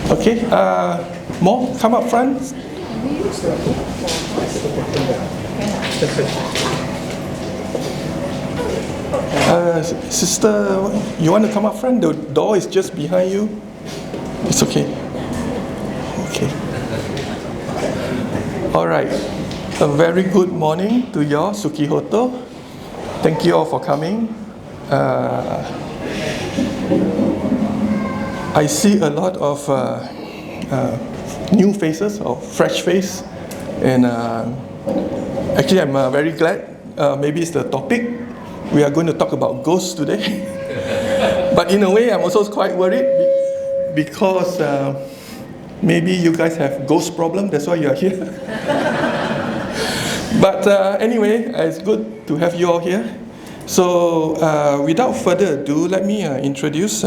Okay, Mo, come up front. Sister, you want to come up front? The door is just behind you. It's okay. Okay. All right. A very good morning to you all, Sukihoto. Thank you all for coming. I see a lot of new faces or fresh face, and actually I'm very glad. Maybe it's the topic. We are going to talk about ghosts today. But in a way, I'm also quite worried because maybe you guys have ghost problem. That's why you are here. But anyway, it's good to have you all here. So without further ado, let me introduce.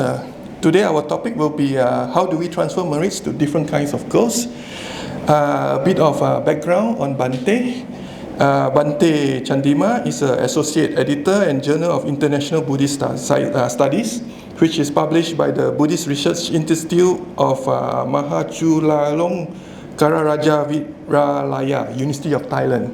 Today our topic will be how do we transfer merits to different kinds of ghosts. A bit of background on Bhante. Bhante Chandima is an associate editor and Journal of International Buddhist Studies, which is published by the Buddhist Research Institute of Mahachulalong Kararaja Viralaya, University of Thailand.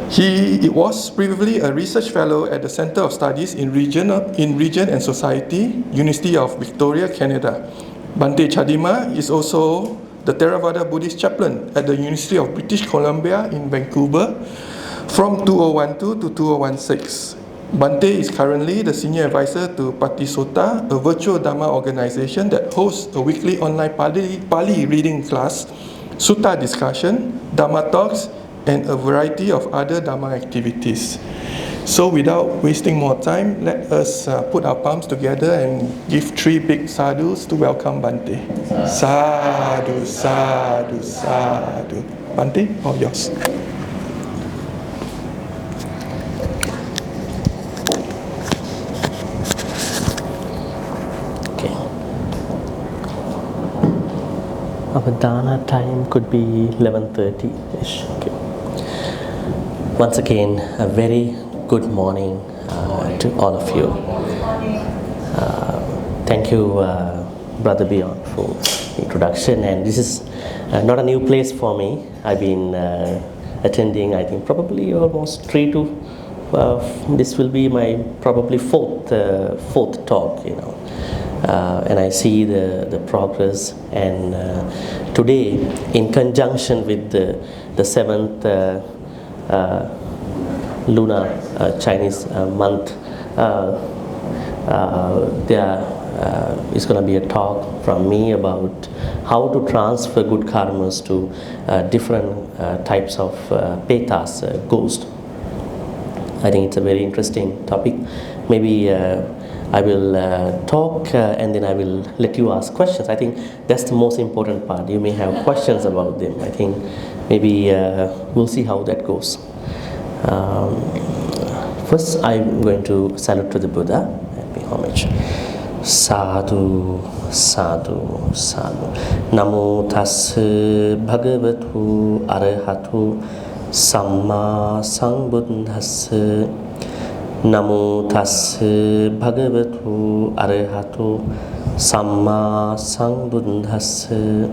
He was previously a research fellow at the Center of Studies in Region and Society, University of Victoria, Canada. Bhante Chandima is also the Theravada Buddhist chaplain at the University of British Columbia in Vancouver from 2012 to 2016. Bhante is currently the senior advisor to Patisota, a virtual Dharma organization that hosts a weekly online Pali reading class, Sutta discussion, Dharma talks, and a variety of other Dharma activities. So without wasting more time, let us put our palms together and give 3 big sadhus to welcome Bhante. Sadhu, sadhu, sadhu. Bhante, all yours. Okay. Our dana time could be 11:30-ish. Okay. Once again, a very good morning to all of you. Thank you, Brother Beyond, for the introduction. And this is not a new place for me. I've been attending, I think, probably almost 3 to. This will be my probably fourth talk, you know. And I see the progress. And today, in conjunction with the 7th lunar Chinese month, there is going to be a talk from me about how to transfer good karmas to different types of petas, ghosts. I think it's a very interesting topic. Maybe I will talk and then I will let you ask questions. I think that's the most important part. You may have questions about them. I think maybe we'll see how that goes. First, I'm going to salute to the Buddha and pay homage. Sadhu, sadhu, sadhu. Namo tassa bhagavatu arahatu samma sambuddhassa. Namo tassa bhagavatu arahatu samma sambuddhassa.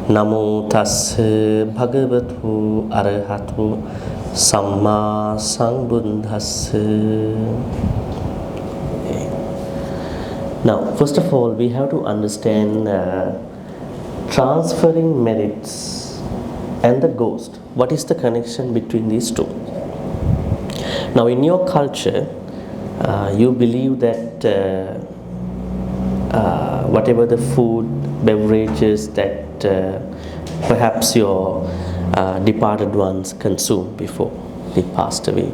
Namo tassa bhagavatu arahatu Samma Sambuddhassa. Okay. Now, first of all, we have to understand transferring merits and the ghost. What is the connection between these two? Now, in your culture, you believe that whatever the food, beverages that perhaps your departed ones consumed before they passed away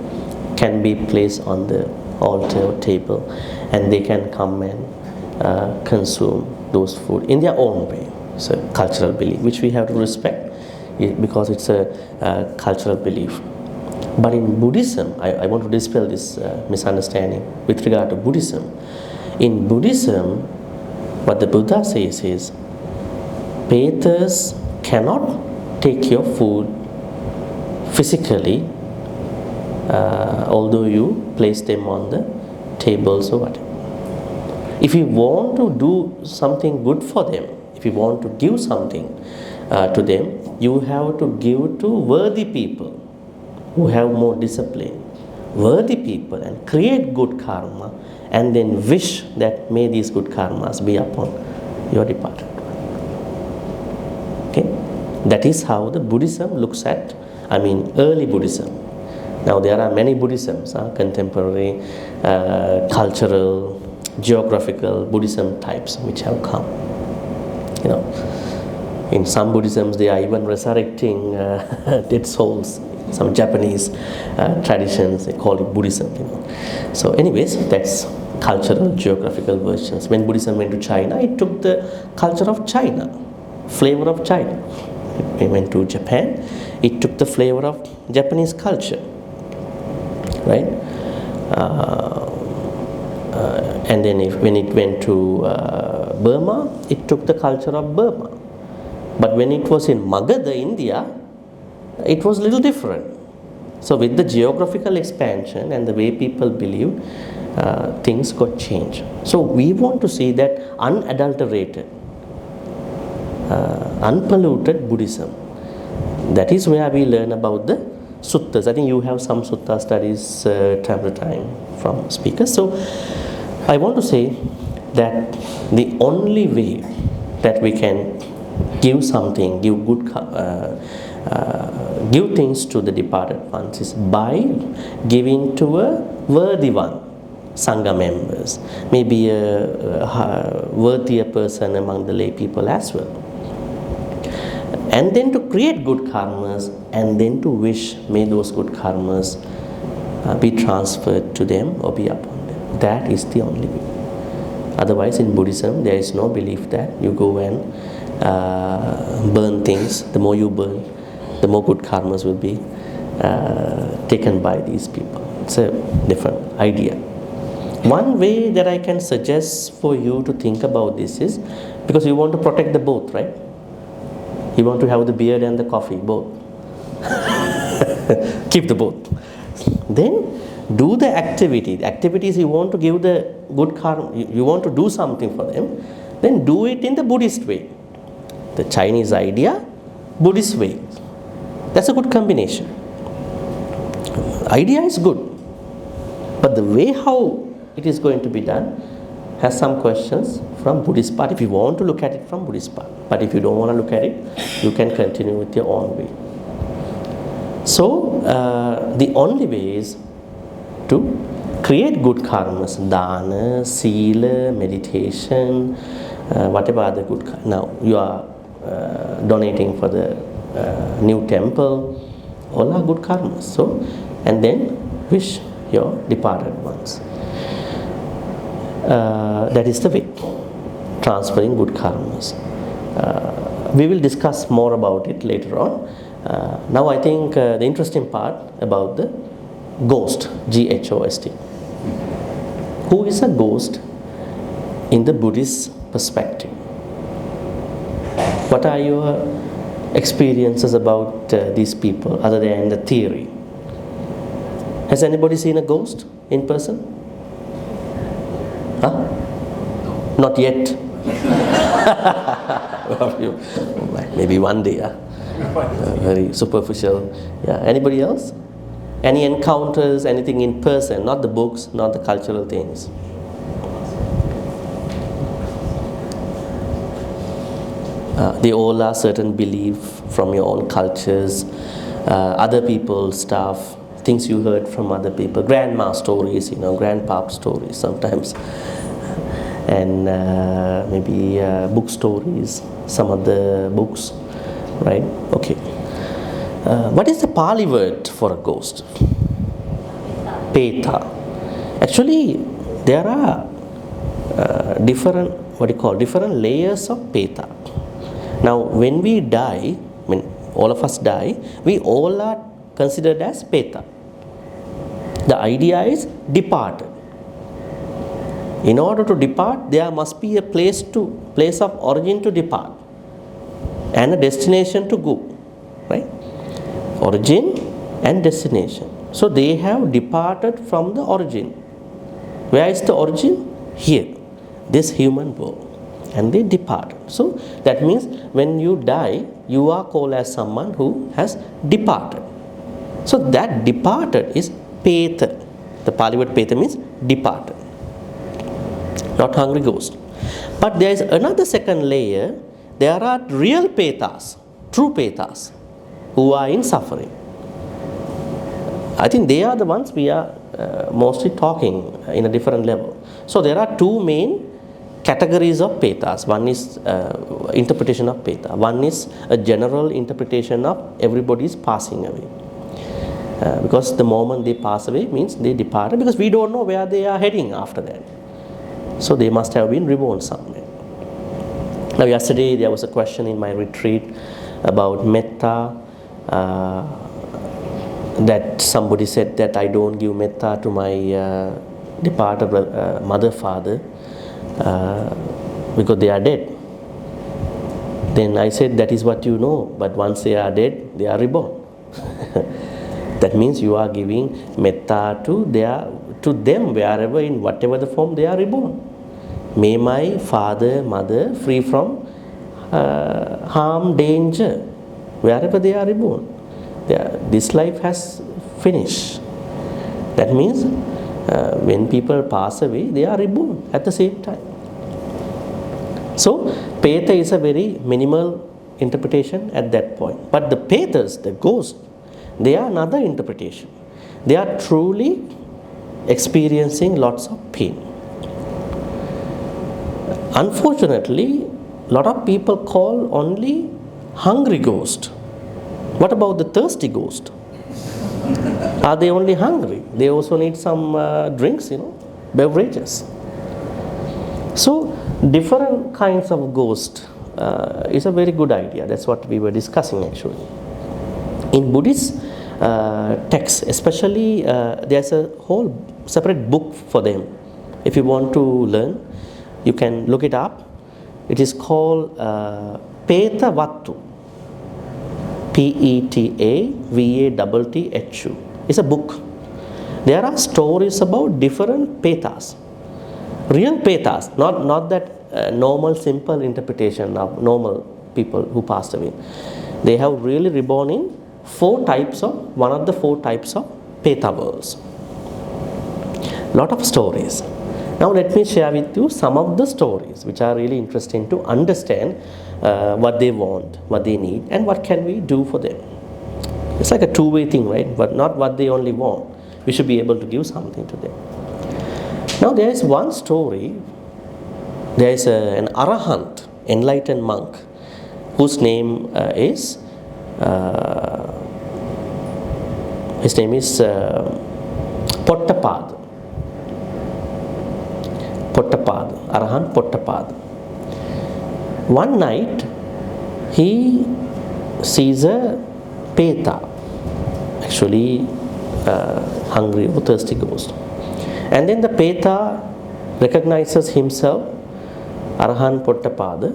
can be placed on the altar or table, and they can come and consume those food in their own way. It's a cultural belief which we have to respect because it's a cultural belief. But in Buddhism, I want to dispel this misunderstanding with regard to Buddhism. In Buddhism, what the Buddha says is, Petas cannot take your food physically, although you place them on the tables or whatever. If you want to do something good for them, if you want to give something to them, you have to give to worthy people who have more discipline, worthy people, and create good karma, and then wish that may these good karmas be upon your departed. Okay, that is how the Buddhism looks at, early Buddhism. Now there are many Buddhisms, contemporary, cultural, geographical Buddhism types which have come. In some Buddhisms they are even resurrecting dead souls. Some Japanese traditions, they call it Buddhism. So anyways, that's cultural, geographical versions. When Buddhism went to China, it took the culture of China, flavor of China. When it went to Japan, it took the flavor of Japanese culture, right? And then when it went to Burma, it took the culture of Burma. But when it was in Magadha, India, it was a little different. So with the geographical expansion and the way people believe, things got changed. So we want to see that unadulterated, unpolluted Buddhism. That is where we learn about the suttas. I think you have some sutta studies time to time from speakers. So I want to say that the only way that we can give something, give good, give things to the departed ones is by giving to a worthy one, Sangha members, maybe a worthier person among the lay people as well. And then to create good karmas, and then to wish may those good karmas be transferred to them or be upon them. That is the only way. Otherwise, in Buddhism, there is no belief that you go and burn things. The more you burn, the more good karmas will be taken by these people. It's a different idea. One way that I can suggest for you to think about this is, because you want to protect the both, right? You want to have the beard and the coffee, both. Keep the both. Then do the activity. The activities you want to give the good karma, you want to do something for them, then do it in the Buddhist way. The Chinese idea, Buddhist way. That's a good combination. Idea is good, but the way how it is going to be done has some questions from Buddhist part, if you want to look at it from Buddhist part. But if you don't want to look at it, you can continue with your own way. So the only way is to create good karmas, dana, sila, meditation, whatever other good karma. Now you are donating for the new temple, all are good karmas. So, and then wish your departed ones. That is the way, transferring good karmas. We will discuss more about it later on. Now I think the interesting part about the ghost, G-H-O-S-T. Who is a ghost in the Buddhist perspective? What are your experiences about these people other than the theory? Has anybody seen a ghost in person? Huh? Not yet. Maybe one day. Very superficial. Yeah. Anybody else? Any encounters, anything in person, not the books, not the cultural things. They all are certain belief from your own cultures, other people's stuff, things you heard from other people, grandma stories, grandpa stories sometimes, and maybe book stories, some of the books, right? Okay. What is the Pali word for a ghost? Peta. Actually, there are different layers of Peta. Now, when we die, when all of us die, we all are considered as Peta. The idea is departed. In order to depart, there must be a place of origin to depart, and a destination to go, right? Origin and destination. So they have departed from the origin. Where is the origin? Here, this human world. and they departed. So that means when you die, you are called as someone who has departed. So that departed is Peta. The Pali word Peta means departed, not hungry ghost. But there is another second layer. There are real Petas, true Petas, who are in suffering. I think they are the ones we are mostly talking in a different level. So there are two main categories of Petas. One is interpretation of Peta. One is a general interpretation of everybody is passing away. Because the moment they pass away means they departed, because we don't know where they are heading after that. So they must have been reborn somewhere. Now yesterday there was a question in my retreat about metta, that somebody said that I don't give metta to my departed mother, father, because they are dead. Then I said, that is what you know, but once they are dead, they are reborn. That means you are giving metta to them wherever, in whatever the form they are reborn. May my father, mother free from harm, danger, wherever they are reborn. This life has finished. That means when people pass away, they are reborn at the same time. So Peta is a very minimal interpretation at that point. But the Petas, the ghosts, they are another interpretation. They are truly experiencing lots of pain. Unfortunately, a lot of people call only hungry ghost. What about the thirsty ghost? Are they only hungry? They also need some drinks, beverages. So different kinds of ghost is a very good idea. That's what we were discussing actually. In Buddhist texts, especially, there's a whole separate book for them. If you want to learn, you can look it up. It is called Peta Vattu. P-E-T-A-V-A-T-T-H-U. It's a book. There are stories about different Petas. Real Petas, not that normal simple interpretation of normal people who passed away. They have really reborn in one of the four types of Peta worlds. Lot of stories. Now let me share with you some of the stories which are really interesting to understand what they want, what they need, and what can we do for them. It's like a two-way thing, right? But not what they only want. We should be able to give something to them. Now there is one story. There is an arahant, enlightened monk, whose name is Pottapad. Arahant Pottapad. One night he sees a Peta, actually hungry or thirsty ghost. And then the Peta recognizes himself, Arahant Pottapad,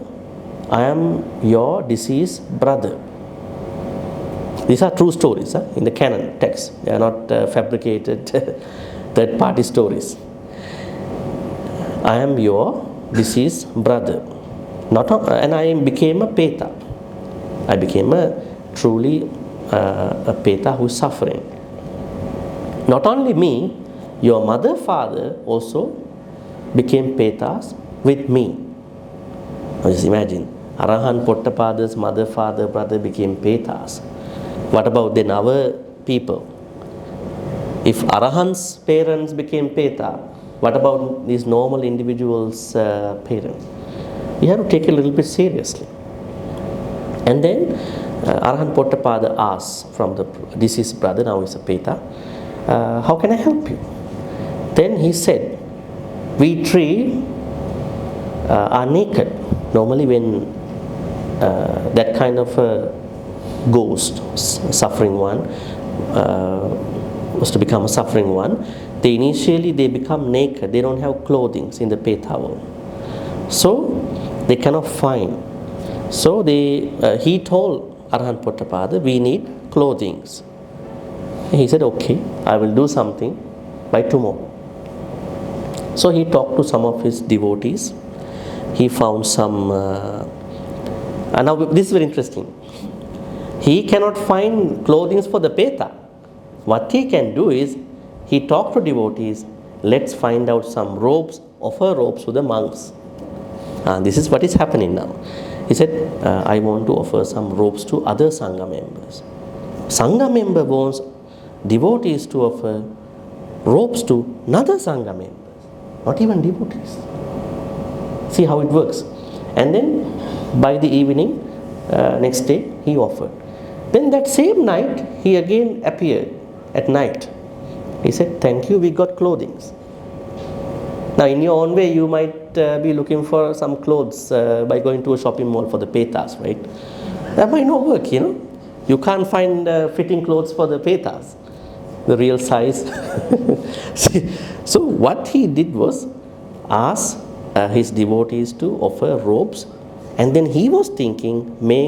I am your deceased brother. These are true stories in the canon text. They are not fabricated third-party stories. I am your deceased brother. And I became a Peta. I became truly a Peta who is suffering. Not only me, your mother, father also became Petas with me. Now just imagine, Arahant Pottapada's mother, father, brother became Petas. What about then our people? If Arahant's parents became Peta, what about these normal individuals' parents? We have to take it a little bit seriously. And then Arahant Pottapada asks from the deceased brother, now he's a Peta, how can I help you? Then he said, we three are naked. Normally when that kind of a ghost, suffering one, was to become a suffering one, they become naked. They don't have clothing in the Peta world. So they cannot find. So he told Arahant Pottapada, we need clothing. He said, okay, I will do something by tomorrow. So he talked to some of his devotees. he found some, and now this is very interesting. He cannot find clothing for the Peta. What he can do is, he talked to devotees, let's find out some robes, offer robes to the monks. This is what is happening now. He said, I want to offer some robes to other Sangha members. Sangha member wants devotees to offer robes to another Sangha members, not even devotees. See how it works. And then by the evening, next day, he offered. Then that same night, he again appeared at night. He said, thank you, we got clothing. Now in your own way, you might be looking for some clothes by going to a shopping mall for the Petas, right? That might not work, you know. You can't find fitting clothes for the Petas, the real size. So what he did was ask his devotees to offer robes, and then he was thinking, may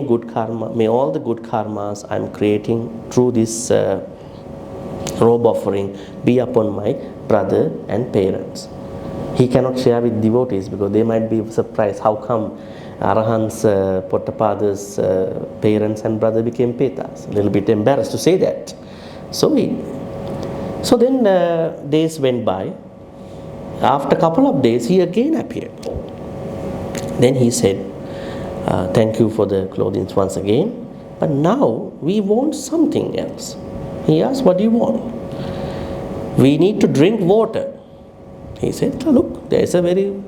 all the good karmas I'm creating through this robe offering be upon my brother and parents. He cannot share with devotees because they might be surprised how come Arahant's Pottapada's parents and brother became Petas. A little bit embarrassed to say that. So then days went by. After a couple of days, he again appeared. Then he said, thank you for the clothing once again, but now we want something else. He asked, what do you want? We need to drink water. He said, look, there is a very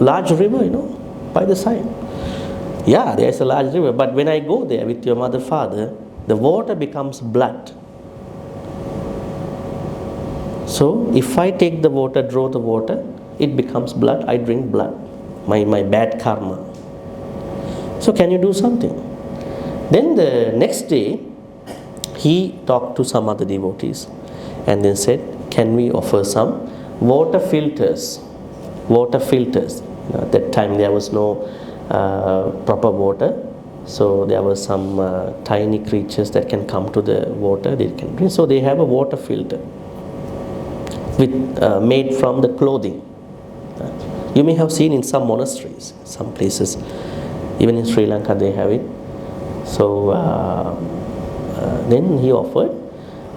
large river, you know, by the side. Yeah, there is a large river, but when I go there with your mother, father, the water becomes blood. So if I take the water, draw the water, it becomes blood, I drink blood, my bad karma. So can you do something? Then the next day, he talked to some other devotees and then said, can we offer some water filters? Water filters. At that time there was no proper water, so there were some tiny creatures that can come to the water, they can drink. So they have a water filter made from the clothing. You may have seen in some monasteries, some places, even in Sri Lanka they have it. So then he offered.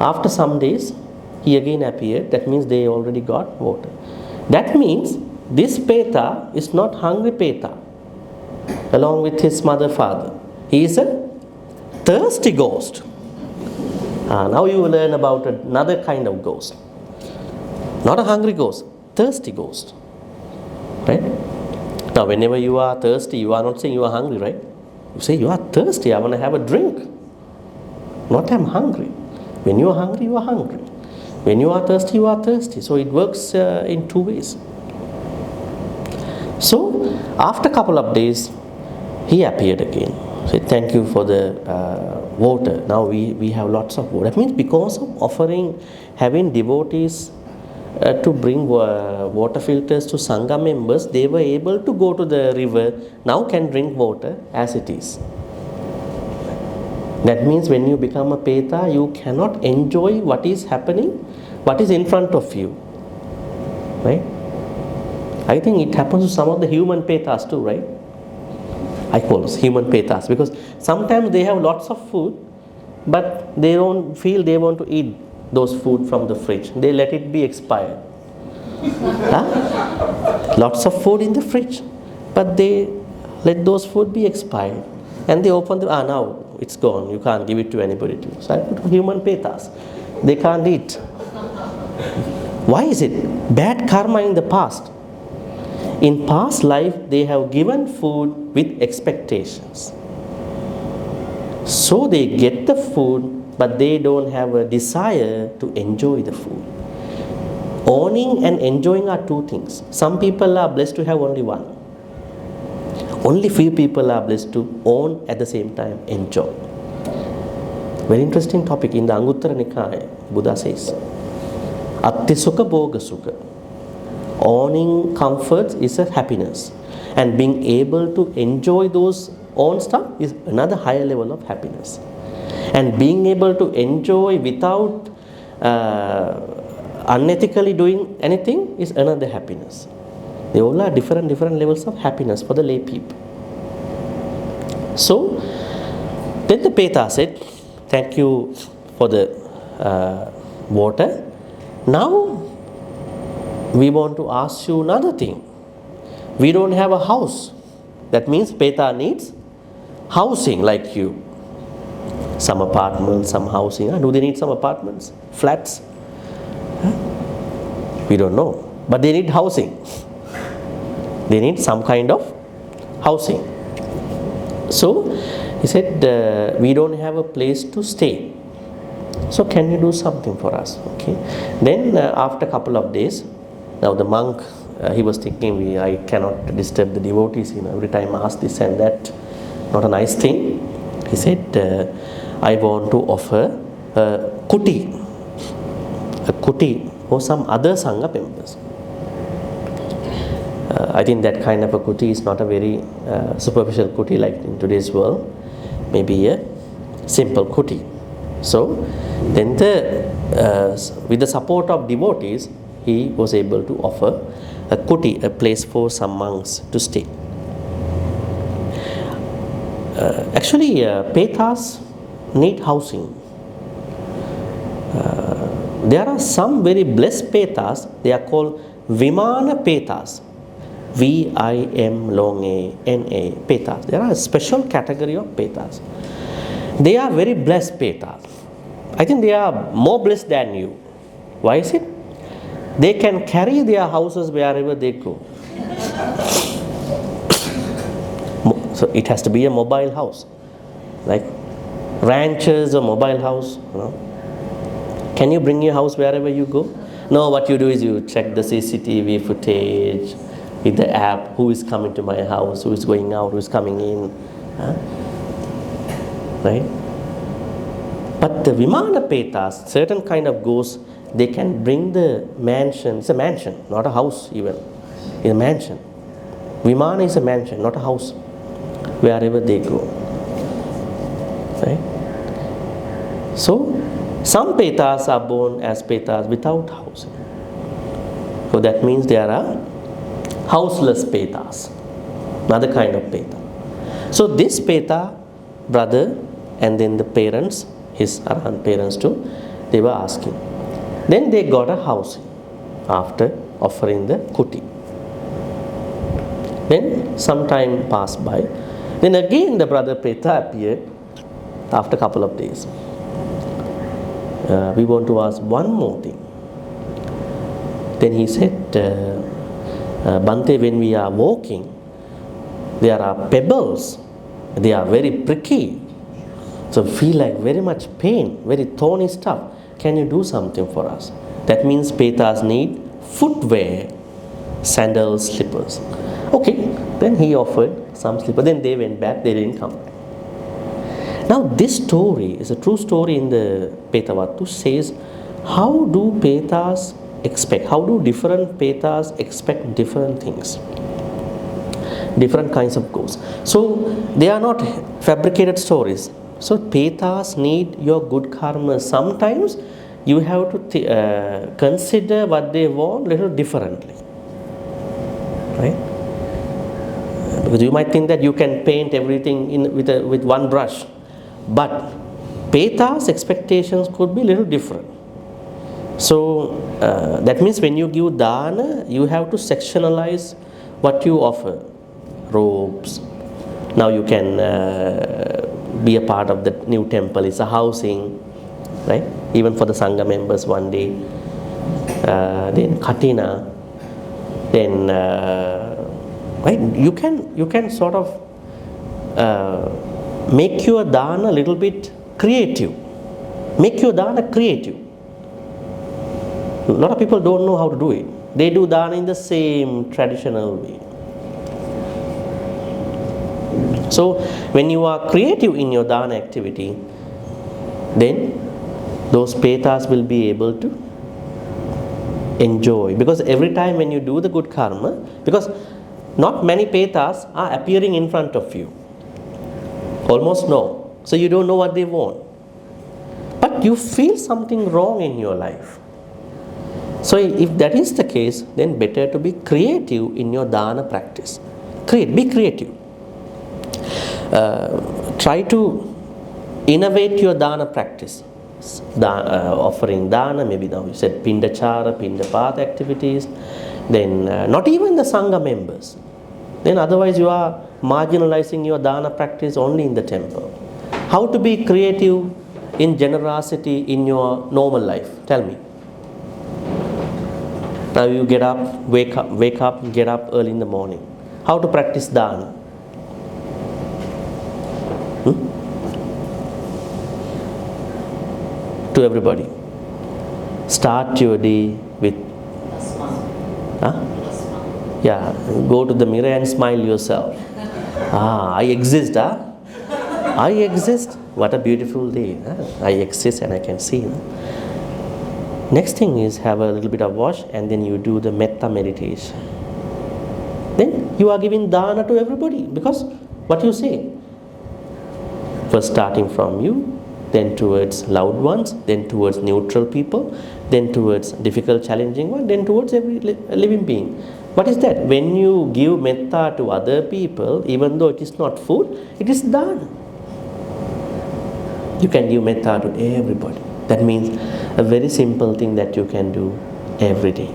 After some days, he again appeared. That means they already got water. That means this Peta is not hungry Peta, along with his mother, father. He is a thirsty ghost. Now you will learn about another kind of ghost. Not a hungry ghost, thirsty ghost. Right? Now whenever you are thirsty, you are not saying you are hungry, right? You say, you are thirsty, I want to have a drink. Not I'm hungry. When you are hungry, you are hungry. When you are thirsty, you are thirsty. So it works in two ways. So after a couple of days, he appeared again. Said, thank you for the water. Now we have lots of water. That means because of having devotees to bring water filters to Sangha members, they were able to go to the river, now can drink water as it is. That means when you become a Peta, you cannot enjoy what is happening, what is in front of you. Right? I think it happens to some of the human Petas too, right? I call us human Petas because sometimes they have lots of food, but they don't feel they want to eat those food from the fridge. They let it be expired. Lots of food in the fridge, but they let those food be expired. And they open now it's gone. You can't give it to anybody. So I put human Petas. They can't eat. Why is it? Bad karma in the past. In past life, they have given food with expectations. So they get the food, but they don't have a desire to enjoy the food. Owning and enjoying are two things. Some people are blessed to have only one. Only few people are blessed to own at the same time enjoy. Very interesting topic in the Anguttara Nikaya. Buddha says, Atti Sukha Bhoga Sukha. Owning comforts is a happiness, and being able to enjoy those own stuff is another higher level of happiness. And being able to enjoy without unethically doing anything is another happiness. They all are different levels of happiness for the lay people. So then the Peta said, thank you for the water. Now we want to ask you another thing. We don't have a house. That means Peta needs housing like you. Some apartments, some housing. Do they need some apartments? Flats? We don't know. But they need housing. They need some kind of housing. So he said, we don't have a place to stay. So can you do something for us? Okay. Then after a couple of days, now the monk, he was thinking, I cannot disturb the devotees, every time I ask this and that, not a nice thing. He said, I want to offer a kuti for some other Sangha members. I think that kind of a kuti is not a very superficial kuti like in today's world, maybe a simple kuti. So then with the support of devotees, he was able to offer a kuti, a place for some monks to stay. Actually, Petas need housing. There are some very blessed Petas, they are called Vimana Petas. V-I-M-long-A-N-A, Petas. There are a special category of Petas. They are very blessed Petas. I think they are more blessed than you. Why is it? They can carry their houses wherever they go. So it has to be a mobile house. Like ranches or mobile house. Can you bring your house wherever you go? No, what you do is you check the CCTV footage with the app, who is coming to my house, who is going out, who is coming in. Right? But the Vimana Petas, certain kind of ghosts, they can bring the mansion. It's a mansion, not a house even. It's a mansion. Vimana is a mansion, not a house, wherever they go. Right? So, some Petas are born as Petas without housing. So that means there are houseless Petas, another kind of Peta. So this Peta, brother, and then the parents, his Arahant parents too, they were asking. Then they got a housing after offering the kuti. Then some time passed by. Then again the brother Peta appeared after a couple of days. We want to ask one more thing. Then he said, Bhante, when we are walking, there are pebbles. They are very pricky. So we feel like very much pain, very thorny stuff. Can you do something for us? That means Petas need footwear, sandals, slippers. Okay, then he offered some slippers. Then they went back, they didn't come back. Now this story is a true story in the Petavattu, says how do Petas expect, how do different Petas expect different things, different kinds of ghosts. So they are not fabricated stories. So Petas need your good karma. Sometimes you have to consider what they want a little differently, right? Because you might think that you can paint everything with one brush, but Petas' expectations could be a little different. So that means when you give dana, you have to sectionalize what you offer. Robes. Now you can be a part of the new temple. It's a housing, right? Even for the Sangha members one day. Then Katina. Then right? You can sort of make your dana a little bit creative. Make your dana creative. A lot of people don't know how to do it. They do dana in the same traditional way. So when you are creative in your dana activity, then those Petas will be able to enjoy. Because every time when you do the good karma, because not many Petas are appearing in front of you. Almost no. So you don't know what they want. But you feel something wrong in your life. So if that is the case, then better to be creative in your dana practice. Be creative. Try to innovate your dana practice. Offering dana, maybe now you said pindachara, pindapath activities, then not even the sangha members. Then otherwise you are marginalizing your dana practice only in the temple. How to be creative in generosity in your normal life? Tell me. Now you wake up, get up early in the morning. How to practice dana? To everybody. Start your day with yeah, go to the mirror and smile yourself. I exist, I exist. What a beautiful day. I exist and I can see. Next thing is have a little bit of wash and then you do the metta meditation. Then you are giving dana to everybody because what you say? First starting from you, then towards loved ones, then towards neutral people, then towards difficult, challenging one, then towards every living being. What is that? When you give metta to other people, even though it is not food, it is dana. You can give metta to everybody. That means a very simple thing that you can do every day.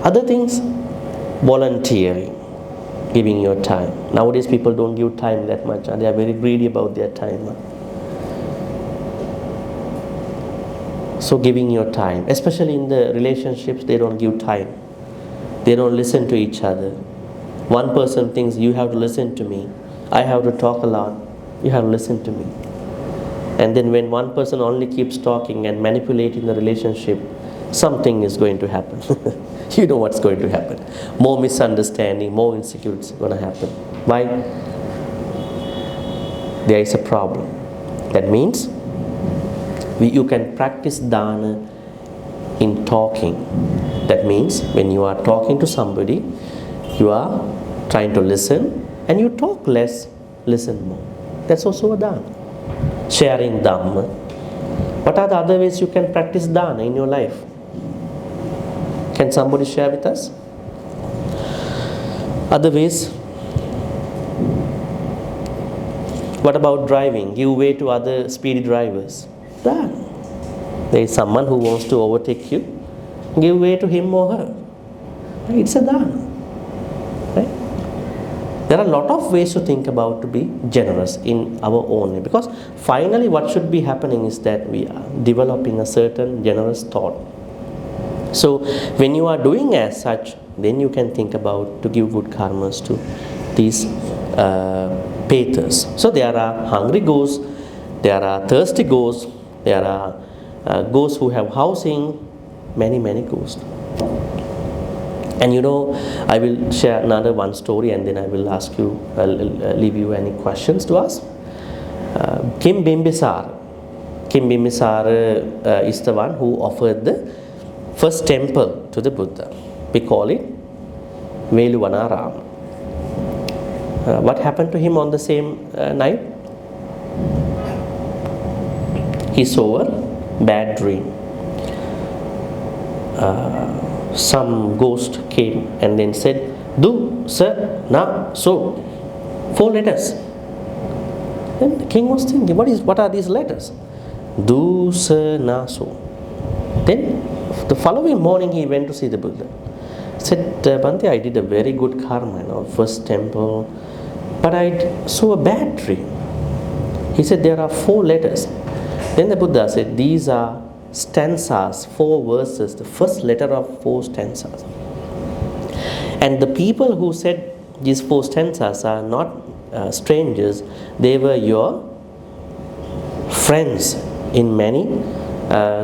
Other things, volunteering, giving your time. Nowadays people don't give time that much. They are very greedy about their time. So giving your time, especially in the relationships, they don't give time. They don't listen to each other. One person thinks you have to listen to me. I have to talk a lot. You have to listen to me. And then when one person only keeps talking and manipulating the relationship, something is going to happen. You know what's going to happen. More misunderstanding, more insecurity is going to happen. Why? There is a problem. That means you can practice dana in talking. That means when you are talking to somebody, you are trying to listen and you talk less, listen more. That's also a dana. Sharing dhamma. What are the other ways you can practice dana in your life? Can somebody share with us? Other ways? What about driving? Give way to other speedy drivers. Dana. There is someone who wants to overtake you. Give way to him or her. It's a dana. Right? There are a lot of ways to think about to be generous in our own way. Because finally what should be happening is that we are developing a certain generous thought. So when you are doing as such, then you can think about to give good karmas to these petas. So there are hungry ghosts, there are thirsty ghosts, there are ghosts who have housing, many ghosts. And you know, I will share another one story and then I will ask you, I'll leave you any questions to ask. Kim Bimbisara is the one who offered the first temple to the Buddha. We call it Veluvanaram. What happened to him on the same night? He saw a bad dream. Some ghost came and then said, "Du, sir, na, so." 4 letters. Then the king was thinking, what are these letters? Du, sir, na, so. Then the following morning he went to see the Buddha. Said, Bhante, I did a very good karma, first temple, but I saw a bad dream. He said, there are 4 letters. Then the Buddha said, these are stanzas, 4 verses, the first letter of 4 stanzas. And the people who said these 4 stanzas are not strangers, they were your friends in many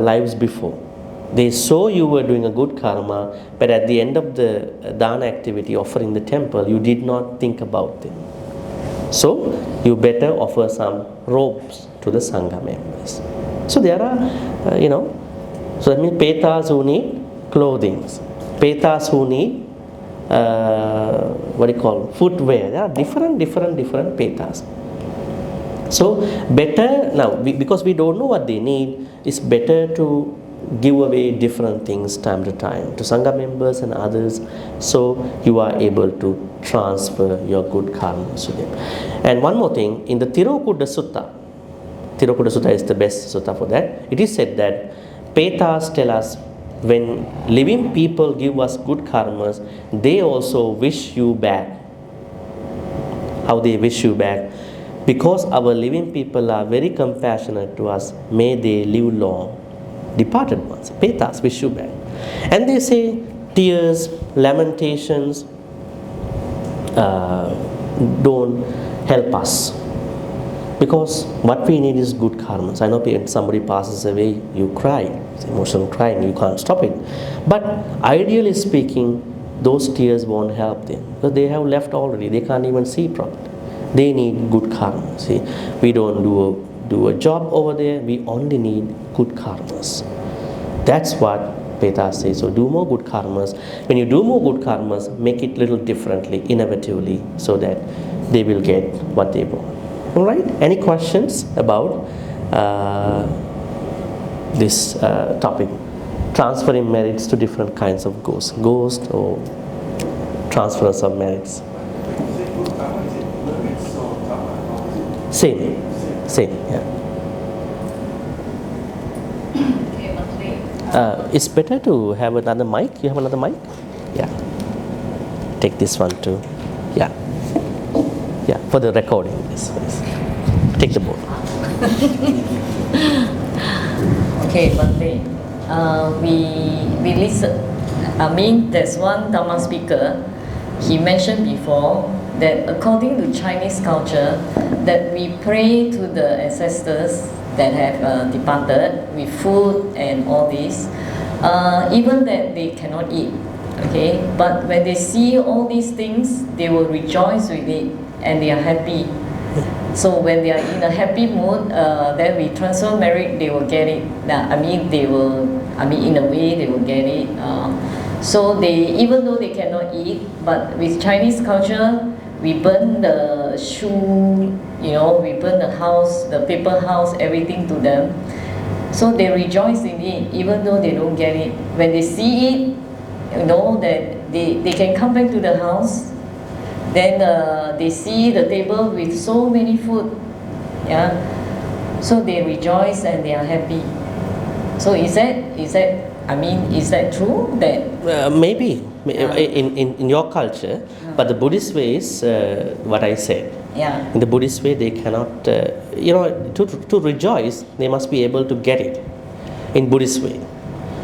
lives before. They saw you were doing a good karma, but at the end of the dana activity, offering the temple, you did not think about them. So you better offer some robes to the sangha members. So there are, so that means petas who need clothing, petas who need footwear. There are different petas. So better now, because we don't know what they need, it's better to give away different things time to time to Sangha members and others, so you are able to transfer your good karma to them. And one more thing, in the Tirokuda Sutta is the best sutta for that. It is said that Petas tell us when living people give us good karmas, they also wish you back. How they wish you back? Because our living people are very compassionate to us, may they live long. Departed ones, Petas wish you back. And they say tears, lamentations don't help us. Because what we need is good karmas. I know when somebody passes away, you cry, it's emotional crying, you can't stop it. But ideally speaking, those tears won't help them because they have left already, they can't even see properly. They need good karma. See, we don't do a job over there, we only need good karmas. That's what Peta says. So do more good karmas. When you do more good karmas, make it little differently, innovatively, so that they will get what they want. Alright, any questions about this topic? Transferring merits to different kinds of ghosts. Ghost or transference of merits. Same, yeah. It's better to have another mic. You have another mic? Yeah. Take this one too. Yeah. Yeah, for the recording. Yes. Take the board. Okay, Bhante. We listen. I mean, there's one Dhamma speaker. He mentioned before that according to Chinese culture, that we pray to the ancestors that have departed with food and all this, even that they cannot eat. Okay, but when they see all these things, they will rejoice with it and they are happy. So when they are in a happy mood, then we transfer merit, they will get it. In a way, they will get it. So they, even though they cannot eat, but with Chinese culture, we burn the shoe, we burn the house, the paper house, everything to them. So they rejoice in it, even though they don't get it. When they see it, that they can come back to the house. Then they see the table with so many food, yeah. So they rejoice and they are happy. So is that true? That maybe in your culture, but the Buddhist way is what I said. Yeah. In the Buddhist way, they cannot, to rejoice, they must be able to get it in Buddhist way.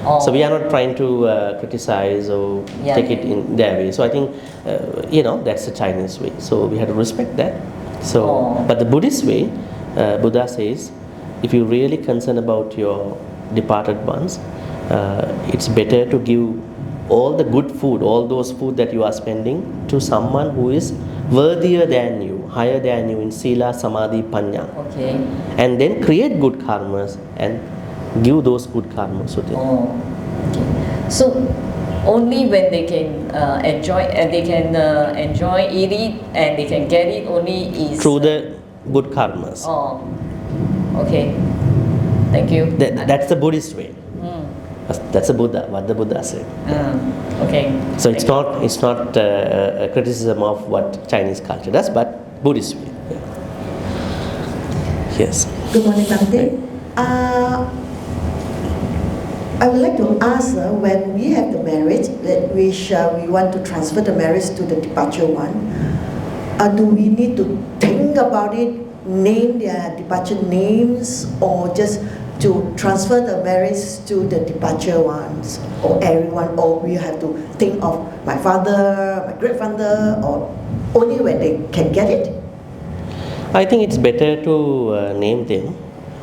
Oh. So we are not trying to criticize or take it in their way. So I think, that's the Chinese way. So we have to respect that. So, but the Buddhist way, Buddha says, if you're really concerned about your departed ones, it's better to give all the good food, all those food that you are spending to someone who is worthier than you, higher than you in Sila, Samadhi, Panya. Okay. And then create good karmas and give those good karmas to them. Oh, okay. So only when they can enjoy, eat it, and they can get it only is through the good karmas. Oh, okay. Thank you. That's the Buddhist way. That's the Buddha, what the Buddha said. Okay. So it's not a criticism of what Chinese culture does, but Buddhist way. Yeah. Yes. Good morning, Bhante. I would like to ask, when we have the marriage, that we want to transfer the marriage to the departure one, do we need to think about it, name their departure names, or just to transfer the marriage to the departure ones, or everyone, or we have to think of my father, my great father, or only when they can get it? I think it's better to name them,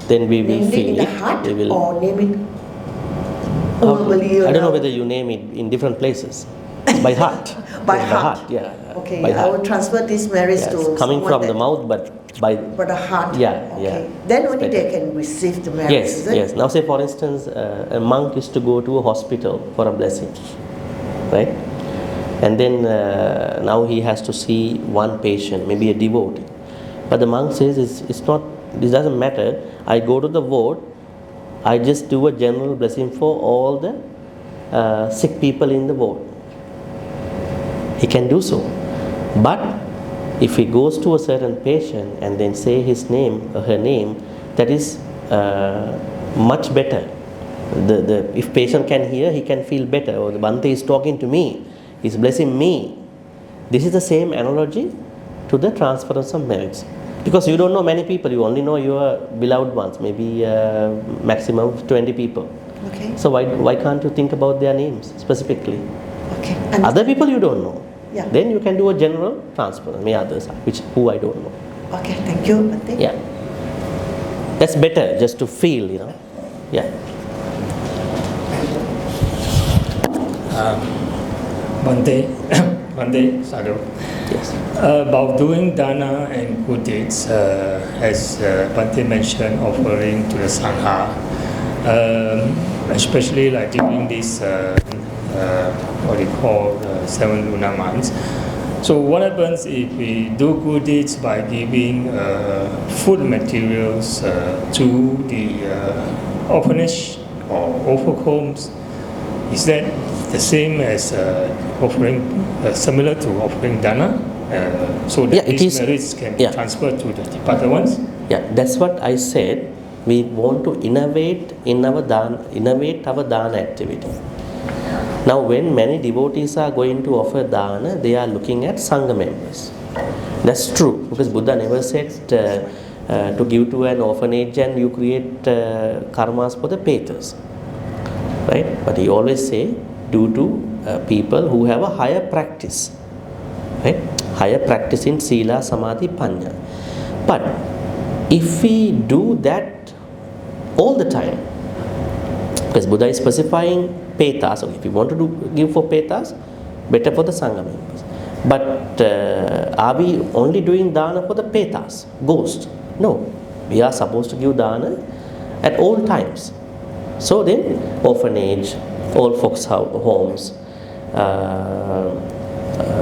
then we will Name it feel in the it. heart, We will, or name it verbally? I don't know whether you name it in different places. By heart. By Yes, heart. Yeah. Okay, By I will heart. transfer this marriage Yes, to coming someone from the that- mouth, but by the heart. Yeah, Okay. yeah. Then It's only better. they can receive the marriage. Yes, is it? yes. Now say for instance, a monk is to go to a hospital for a blessing, right? And then now he has to see one patient, maybe a devotee. But the monk says, it doesn't matter. I go to the ward I just do a general blessing for all the sick people in the world. He can do so. But if he goes to a certain patient and then say his name or her name, that is much better. If patient can hear, he can feel better. Or the Bhante is talking to me, he's blessing me. This is the same analogy to the transference of merits. Because you don't know many people, you only know your beloved ones, maybe maximum of 20 people. Okay. So why can't you think about their names specifically? Okay. Other people you don't know. Yeah. Then you can do a general transfer, may others, who I don't know. Okay, thank you, Bhante. Yeah. That's better, just to feel, Yeah. Bhante, Sadhu. Yes. About doing dana and good deeds, as Bhante mentioned, offering to the Sangha, especially like during this, what they call 7 lunar months. So what happens if we do good deeds by giving food materials to the orphanage or orphan homes? Is that the same as offering, similar to offering dana? So that these merits can be transferred to the departed ones? Yeah, that's what I said. We want to innovate our dana activity. Now, when many devotees are going to offer dana, they are looking at Sangha members. That's true, because Buddha never said to give to an orphanage and you create karmas for the pathas. Right? But he always say, do to people who have a higher practice. Right? Higher practice in Sila, Samadhi, Panya. But if we do that all the time, because Buddha is specifying petas, okay, if you want to give for petas, better for the Sangha members. But are we only doing dana for the petas, ghosts? No, we are supposed to give dana at all times. So then, orphanage, old folks' homes,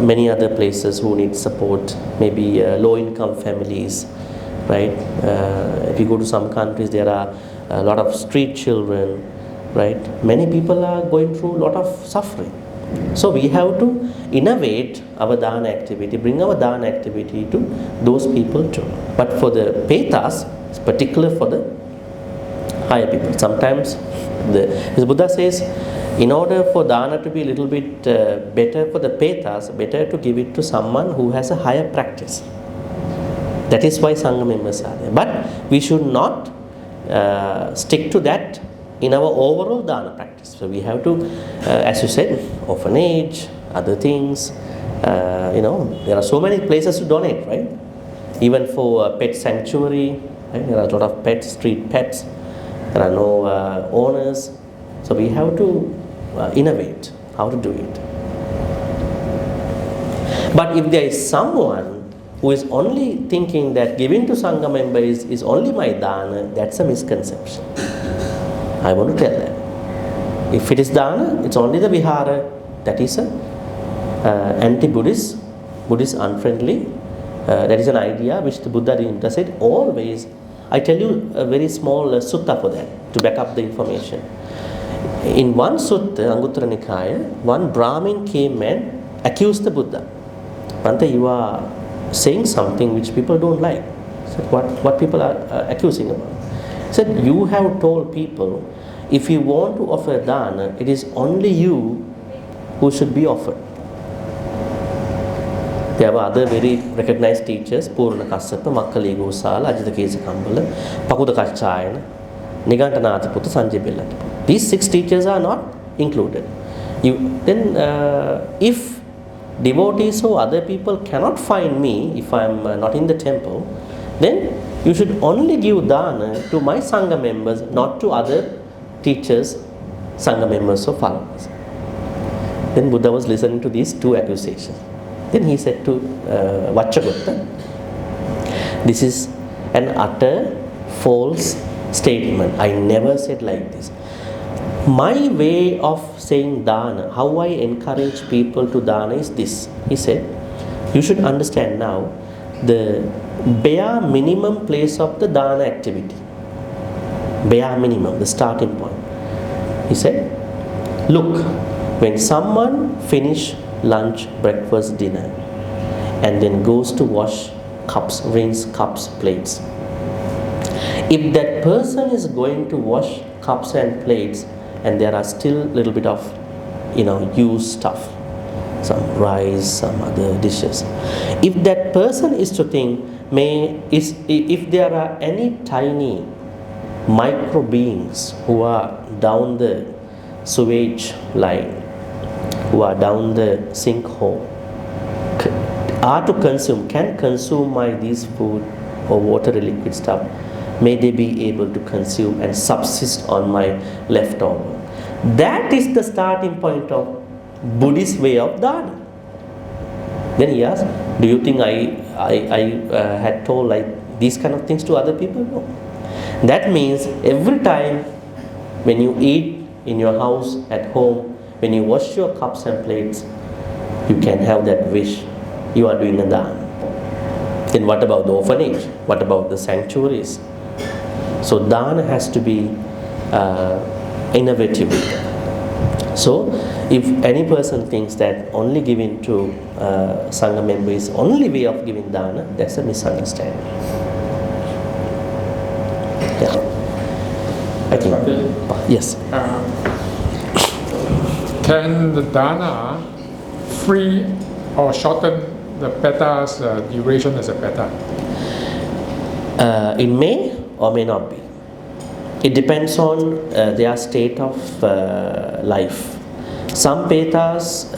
many other places who need support, maybe low-income families, right? If you go to some countries, there are a lot of street children, right? Many people are going through a lot of suffering. So we have to innovate our dana activity, bring our dana activity to those people too. But for the petas, it's particular for the higher people. Sometimes, as Buddha says, in order for dana to be a little bit better for the petas, better to give it to someone who has a higher practice. That is why Sangha members are there. But we should not stick to that in our overall dana practice. So we have to, as you said, orphanage, other things. There are so many places to donate, right? Even for pet sanctuary, right? There are a lot of pets, street pets. There are no owners. So we have to innovate how to do it. But if there is someone who is only thinking that giving to Sangha member is only my dana, that's a misconception. I want to tell that. If it is dana, it's only the vihara, that is a anti-Buddhist, Buddhist unfriendly. That is an idea which the Buddha didn't said always. I tell you a very small sutta for that, to back up the information. In one sutta, Anguttara Nikaya, one Brahmin came and accused the Buddha. Bhante, you are saying something which people don't like. So what people are accusing about? He said, you have told people, if you want to offer dana, it is only you who should be offered. There were other very recognized teachers, Purana Kassapa, Makkali Gosala, Ajita Kesi Kambala, Pakuda Kachayana, Nigantanatiputta, Sanjay Bellati. These 6 teachers are not included. If devotees or other people cannot find me, if I am not in the temple, then you should only give dana to my Sangha members, not to other teachers, Sangha members or followers. Then Buddha was listening to these 2 accusations. Then he said to Vachagutta, this is an utter false statement. I never said like this. My way of saying dana, how I encourage people to dana is this. He said, you should understand now the bare minimum place of the dana activity. bare minimum, the starting point. He said, look, when someone finish lunch, breakfast, dinner, and then goes to wash cups, rinse cups, plates, if that person is going to wash cups and plates and there are still a little bit of used stuff, some rice, some other dishes, if that person is to think, if there are any tiny micro beings who are down the sewage line, who are down the sinkhole, can consume these food or water liquid stuff, may they be able to consume and subsist on my leftover. That is the starting point of Buddhist way of dana. Then he asked, do you think I had told like these kind of things to other people? No. That means every time when you eat in your house, at home, when you wash your cups and plates, you can have that wish. You are doing a dana. Then what about the orphanage? What about the sanctuaries? So dana has to be innovative. So if any person thinks that only giving to Sangha member is only way of giving dana, that's a misunderstanding. Yeah. I think. Yes. Can the dana free or shorten the petta's duration as a petta? It may or may not be. It depends on their state of life. Some pettas,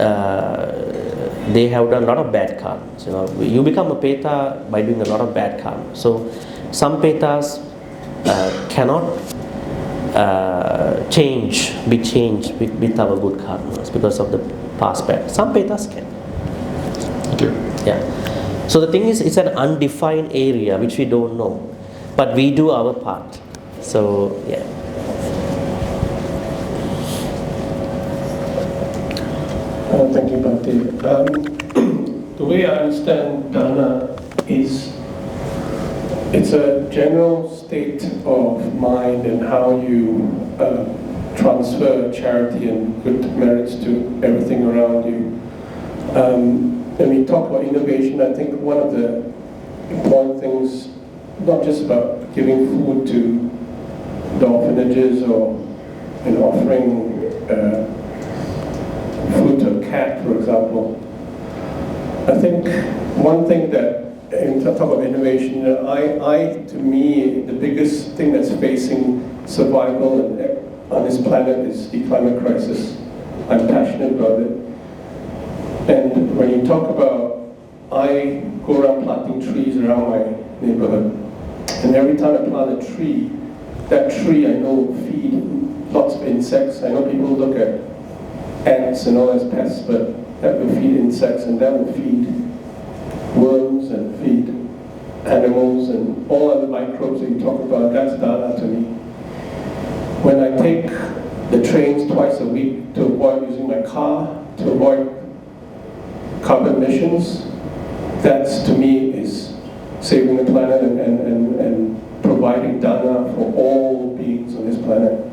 they have done a lot of bad karmas. You become a petta by doing a lot of bad karma. So some pettas cannot be changed with our good karmas because of the past bad. Some pettas can. Thank you. Yeah. So the thing is, it's an undefined area which we don't know, but we do our part. So yeah. Thank you, Bhante. The way I understand dana is it's a general state of mind and how you transfer charity and good merits to everything around you. When we talk about innovation, I think one of the important things, not just about giving food to the orphanages or offering food to a cat, for example. I think one thing that, in talk about innovation, to me, the biggest thing that's facing survival on this planet is the climate crisis. I'm passionate about it. And when you talk about, I go around planting trees around my neighborhood, and every time I plant a tree, that tree I know will feed lots of insects. I know people look at ants and all as pests, but that will feed insects and that will feed worms and feed animals and all other microbes that you talk about. That's dana to me. When I take the trains twice a week to avoid using my car, to avoid carbon emissions, that's to me is saving the planet and providing dana for all beings on this planet.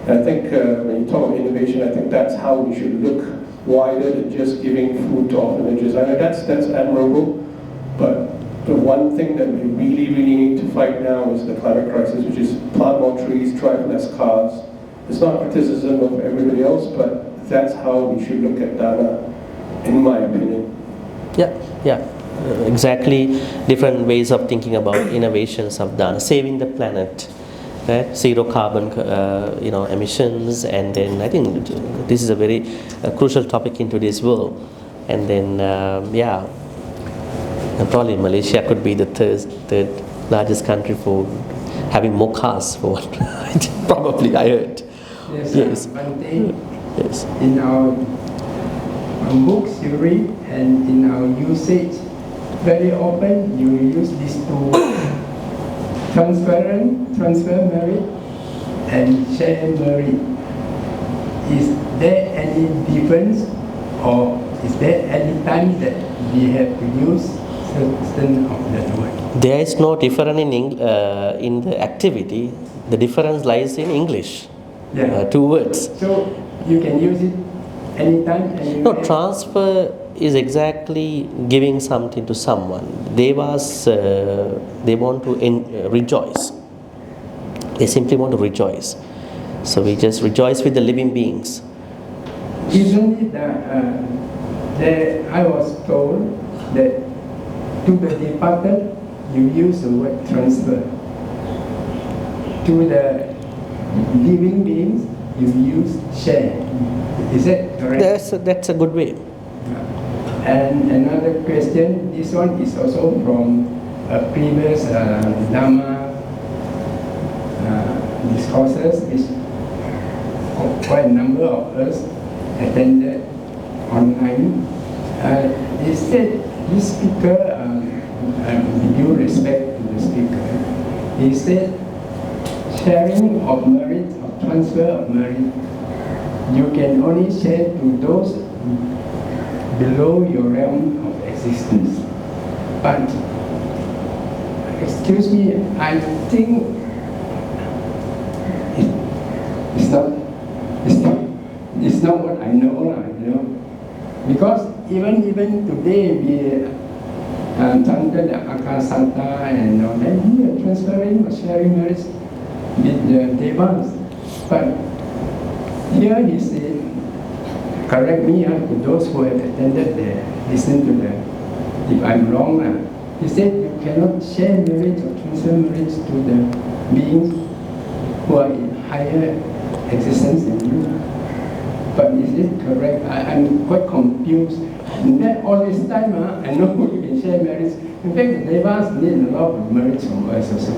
And I think when you talk about innovation, I think that's how we should look wider than just giving food to orphanages. I know that's admirable, but the one thing that we really, really need to fight now is the climate crisis, which is plant more trees, drive less cars. It's not criticism of everybody else, but that's how we should look at dana, in my opinion. Yeah. Exactly different ways of thinking about innovations of dana, saving the planet, right? Zero carbon emissions, and then I think this is a very crucial topic in today's world. And then probably Malaysia could be the third largest country for having more cars for one. Probably, I heard. Yes. Bhante, yes. In our books you read and in our usage, very often you use these two transfer merit and share merit. Is there any difference, or is there any time that we have to use certain of that word? There is no difference in the activity. The difference lies in English. Yeah. 2 words. So you can use it anytime, No, anywhere. transfer is exactly giving something to someone. Devas, they want to rejoice. They simply want to rejoice. So we just rejoice with the living beings. Isn't it I was told that to the departed you use the word transfer. To the living beings you use share. Is that correct? That's a good way. And another question, this one is also from a previous Dharma discourses, which quite a number of us attended online. He said, this speaker, with due respect to the speaker, he said, sharing of merit, or transfer of merit, you can only share to those below your realm of existence. But, excuse me, I think it's not what I know, because even today we chanted the Akasanta and all that, we are transferring or sharing merits with the devas. But here he said, correct me to those who have attended there, listen to them. If I'm wrong, he said you cannot share merits or transfer merits to the beings who are in higher existence than you. But is it correct? I'm quite confused. And then all this time, I know you can share merits. In fact, the devas need a lot of merits from us also.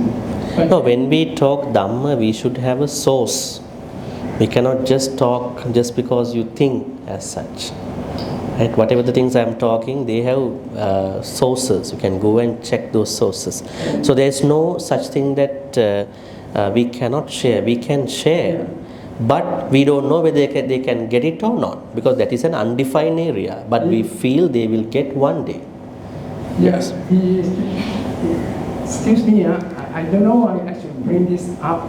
But No, when we talk Dhamma, we should have a source. We cannot just talk just because you think as such. Right? Whatever the things I'm talking, they have sources. You can go and check those sources. So there's no such thing that we cannot share. We can share, but we don't know whether they can get it or not, because that is an undefined area. But we feel they will get one day. yes, excuse me, I don't know why I should bring this up,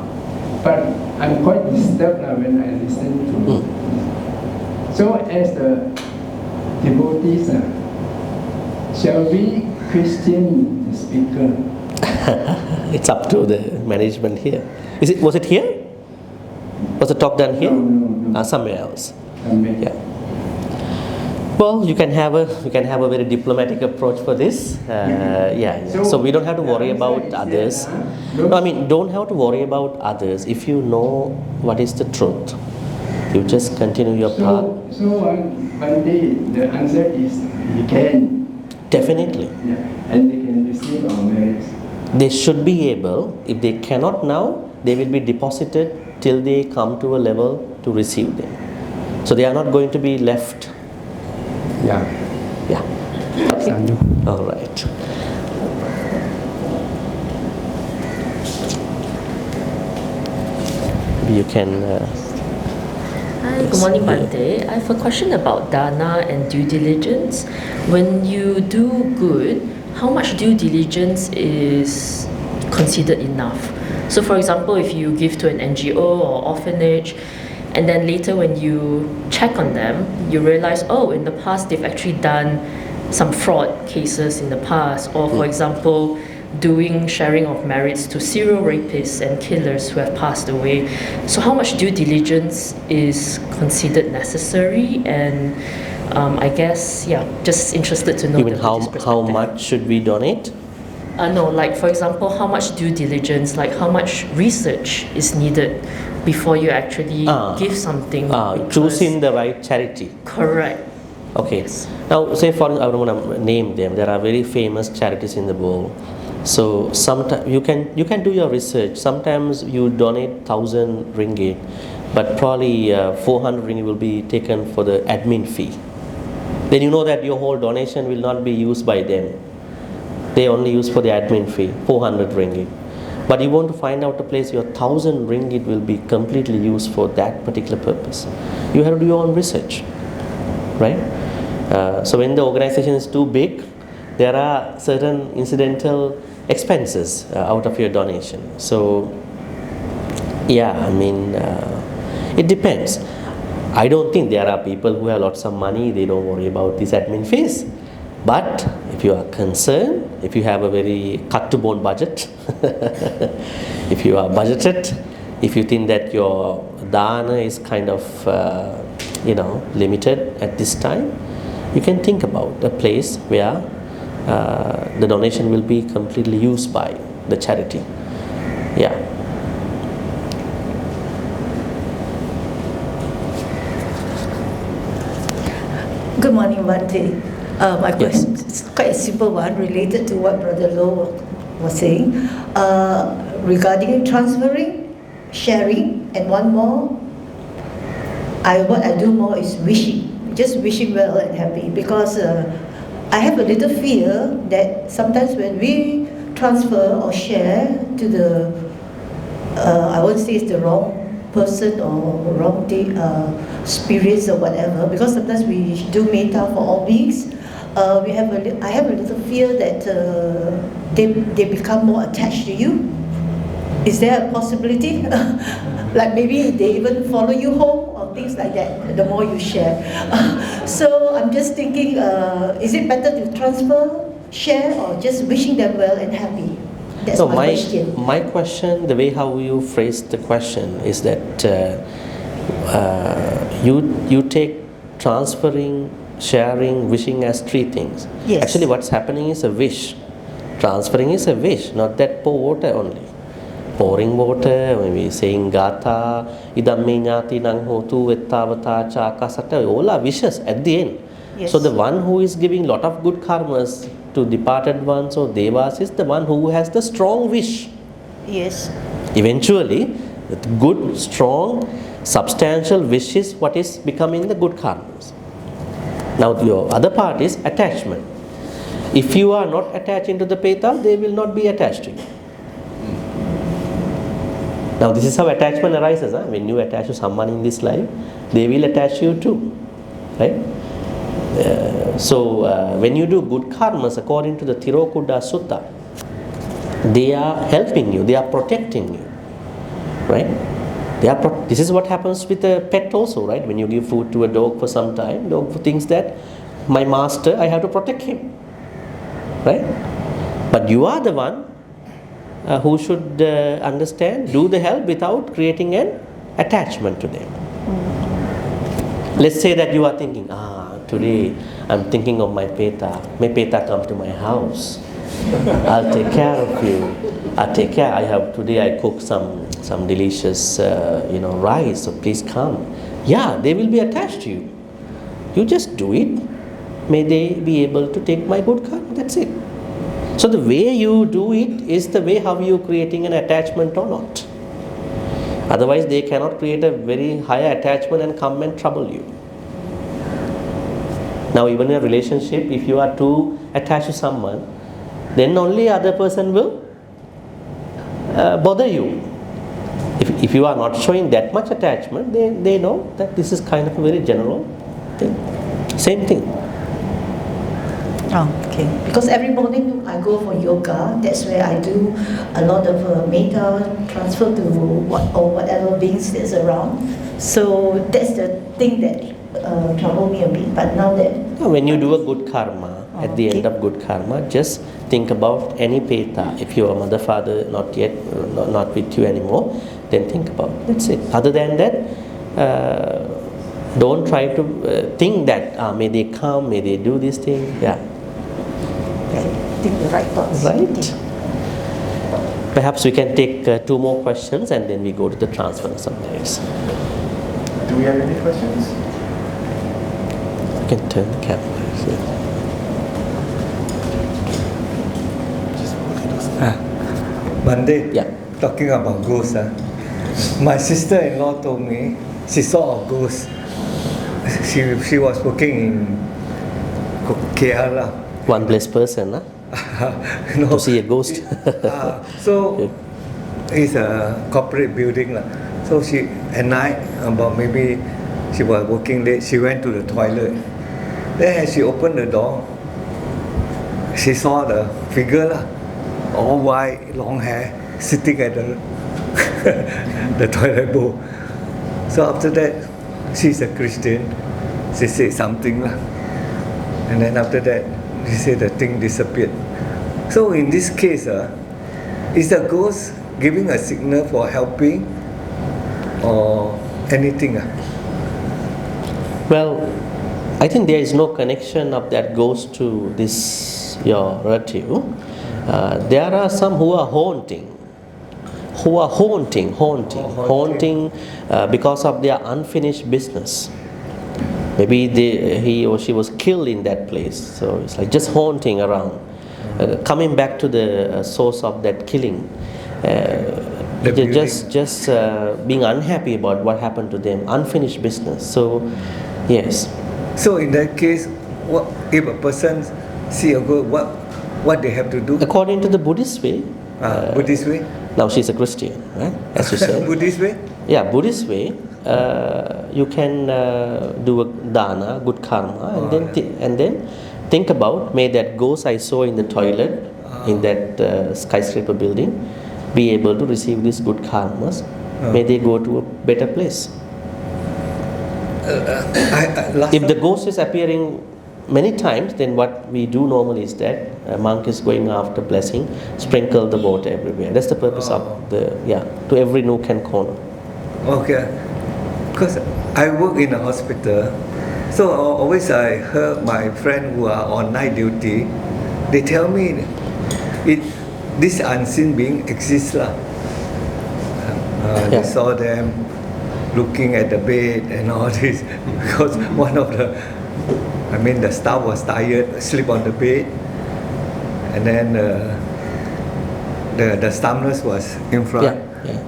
but I'm quite disturbed when I listen to it. So as the devotees, shall we Christian the speaker? It's up to the management here. Was it here? Was the talk done here? No. Somewhere else. Amen. Yeah. Well, you can have a very diplomatic approach for this. Yeah. So we don't have to worry about others. No, I mean, don't have to worry about others. If you know what is the truth, you just continue your path. So one day the answer is you can. Definitely. Yeah. And they can receive our merits. They should be able. If they cannot now, they will be deposited till they come to a level to receive them. So they are not going to be left. Yeah. Okay. All right. You can. Hi, good morning, Bhante. I have a question about dana and due diligence. When you do good, how much due diligence is considered enough? So, for example, if you give to an NGO or orphanage, and then later when you check on them, you realize, oh, in the past they've actually done some fraud cases in the past, or for example, doing sharing of merits to serial rapists and killers who have passed away. So how much due diligence is considered necessary? And I guess, just interested to know. Even how much should we donate? No, like for example, how much due diligence, like how much research is needed before you actually give something. Choosing the right charity. Correct. Okay. Yes. Now, say for I don't want to name them. There are very famous charities in the world. So sometimes you can do your research. Sometimes you donate 1,000 ringgit, but probably 400 ringgit will be taken for the admin fee. Then you know that your whole donation will not be used by them. They only use for the admin fee, 400 ringgit. But you want to find out a place your 1,000 ringgit will be completely used for that particular purpose. You have to do your own research, right? So when the organization is too big, there are certain incidental expenses out of your donation. So Yeah, I mean, it depends. I don't think there are people who have lots of money, they don't worry about this admin fees. But if you are concerned, if you have a very cut to bone budget, if you are budgeted, if you think that your dana is kind of limited at this time, you can think about a place where the donation will be completely used by the charity. Yeah. Good morning, Bhante. My question is quite a simple one related to what Brother Low was saying. Regarding transferring, sharing, and one more, what I do more is wishing, just wishing well and happy, because I have a little fear that sometimes when we transfer or share to the, I won't say it's the wrong person or wrong spirits or whatever, because sometimes we do metta for all beings. I have a little fear that they become more attached to you. Is there a possibility? Like maybe they even follow you home or things like that, the more you share. So I'm just thinking, is it better to transfer, share, or just wishing them well and happy? That's so my question. My question, the way how you phrased the question is that you take transferring, sharing, wishing as three things. Yes. Actually what's happening is a wish. Transferring is a wish, not that pour water only. Pouring water, maybe saying gatha, idam me nyati nang hotu vettavata cha akasata, all are wishes at the end. Yes. So the one who is giving lot of good karmas to departed ones or devas is the one who has the strong wish. Yes. Eventually, the good, strong, substantial wish is what is becoming the good karmas. Now your other part is attachment. If you are not attaching to the peta, they will not be attached to you. Now this is how attachment arises. When you attach to someone in this life, they will attach you too. Right? So when you do good karmas according to the Tirokuda Sutta, they are helping you, they are protecting you. Right? This is what happens with a pet also, right? When you give food to a dog for some time, dog thinks that my master, I have to protect him. Right? But you are the one who should understand, do the help without creating an attachment to them. Let's say that you are thinking, today I'm thinking of my peta. May peta come to my house. I'll take care of you. I'll take care. Today I cook some delicious rice, so please come. Yeah, they will be attached to you. You just do it. May they be able to take my good karma. That's it. So the way you do it is the way how you are creating an attachment or not. Otherwise they cannot create a very high attachment and come and trouble you. Now even in a relationship, if you are too attached to someone, then only other person will bother you. If you are not showing that much attachment, they know that this is kind of a very general thing. Same thing. Oh, okay. Because every morning I go for yoga. That's where I do a lot of metta transfer to whatever beings that's around. So that's the thing that troubled me a bit. But now that when you do a good karma, at the end of good karma, just think about any peta. If your mother, father not with you anymore, then think about it. That's it. Other than that, don't try to think that may they come, may they do this thing. Yeah. Think the right thoughts. Right. Perhaps we can take two more questions and then we go to the transfer of some days. Do we have any questions? You can turn the camera. Bhante, Yeah. talking about ghosts, my sister-in-law told me she saw a ghost. She was working in Kerala. One blessed person, No. to see a ghost. So it's a corporate building. So she, at night, about maybe she was working late, she went to the toilet. Then as she opened the door, she saw the figure, all white, long hair, sitting at the the toilet bowl. So after that, she's a Christian. She said something lah. And then after that, she said the thing disappeared. So in this case, is the ghost giving a signal for helping or anything? Well, I think there is no connection of that ghost to this your relative. There are some who are haunting, because of their unfinished business. Maybe he or she was killed in that place, so it's like just haunting around, coming back to the source of that killing. Just being unhappy about what happened to them, unfinished business. So, yes. So in that case, what if a person see a ghost? What they have to do? According to the Buddhist way. Buddhist way. Now she's a Christian, right? As you said. Buddhist way. Yeah, Buddhist way. You can do a dana, good karma, and then think about, may that ghost I saw in the toilet in that skyscraper building be able to receive these good karmas. May they go to a better place. If the ghost is appearing many times, then what we do normally is that a monk is going after blessing, sprinkle the water everywhere. That's the purpose of to every nook and corner. Okay, because I work in a hospital, so always I heard my friend who are on night duty, they tell me this unseen being exists lah. They saw them looking at the bed and all this, because one of the staff was tired, sleep on the bed, and then the staff nurse was in front.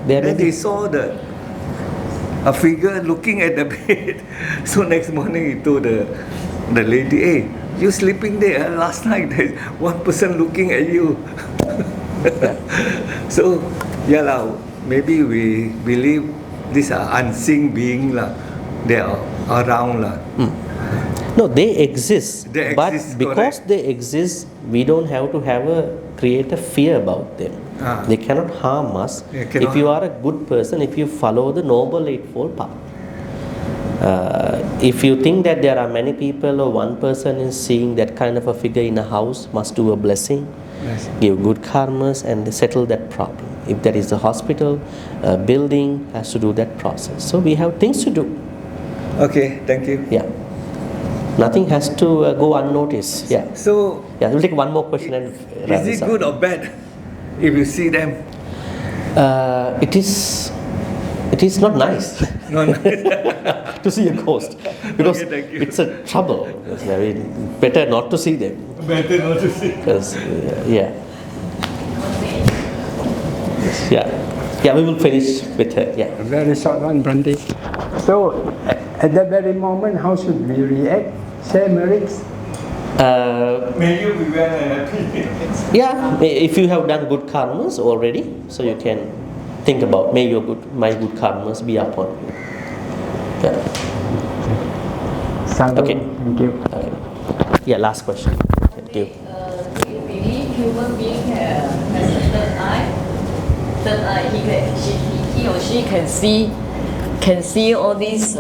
Then they saw a figure looking at the bed. So next morning he told the lady, "Hey, you sleeping there? Last night there's one person looking at you." So maybe we believe these are unseen beings lah. They are around lah. No, they exist. But because correct. they exist, we don't have to create a fear about them. They cannot harm us. If you are a good person, if you follow the Noble Eightfold Path. If you think that there are many people or one person is seeing that kind of a figure in a house, must do a blessing, give good karmas and settle that problem. If there is a hospital, a building, has to do that process. So we have things to do. Okay, thank you. Yeah. Nothing has to go unnoticed. Yeah. So we'll take one more question and wrap is this it up. good or bad if you see them? It is not nice. Not nice. To see a ghost, because it's a trouble. It's very better not to see them. Better not to see. Because we will finish with her. Yeah. A very short one, Bhante. So, at that very moment, how should we react? Say marriage? May you be well and happy. Yeah, if you have done good karmas already, so you can think about, may my good karmas be upon you. Yeah. Okay. Thank you. Okay. Yeah, last question. Thank you. Do you believe human being has a third eye? Third eye, he or she can see all these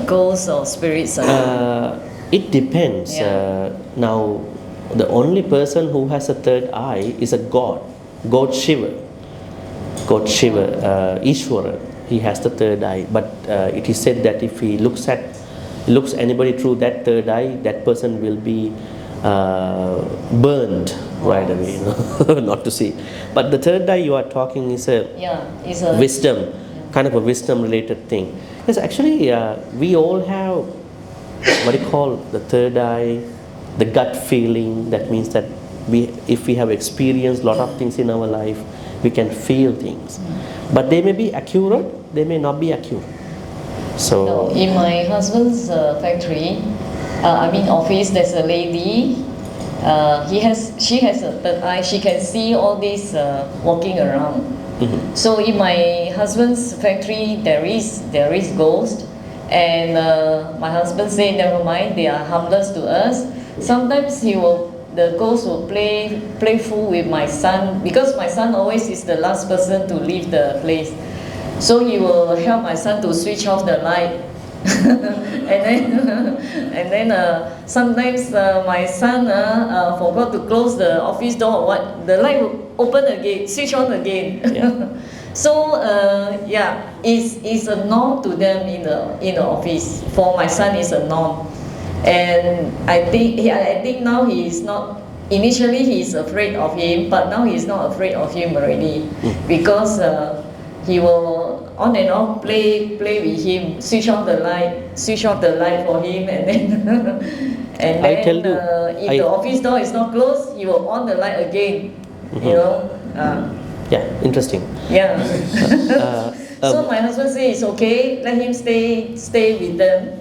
ghosts or spirits. It depends. Now, the only person who has a third eye is a god Shiva. God Shiva, Ishvara. He has the third eye. But it is said that if he looks anybody through that third eye, that person will be burned right away. Not to see. But the third eye you are talking is a wisdom, kind of a wisdom-related thing. Yes, actually, we all have what you call the third eye, the gut feeling. That means that if we have experienced a lot of things in our life, we can feel things. But they may be accurate, they may not be accurate. So in my husband's factory, office, there's a lady. She has a third eye. She can see all these walking around. Mm-hmm. So in my husband's factory, there is ghost, and my husband said, never mind, they are harmless to us. Sometimes he will the ghost will play playful with my son, because my son always is the last person to leave the place. So he will help my son to switch off the light. and then sometimes my son forgot to close the office door or what, the light will open again, switch on again. Yeah. So yeah, it's a norm to them in the office. For my son, it's a norm, and I think now he is not. Initially, he is afraid of him, but now he is not afraid of him already, because he will on and off play with him, switch off the light for him, and then and I then tell you, if the office door is not closed, he will on the light again. You know. Yeah, interesting. Yeah. So my husband says it's okay, let him stay with them.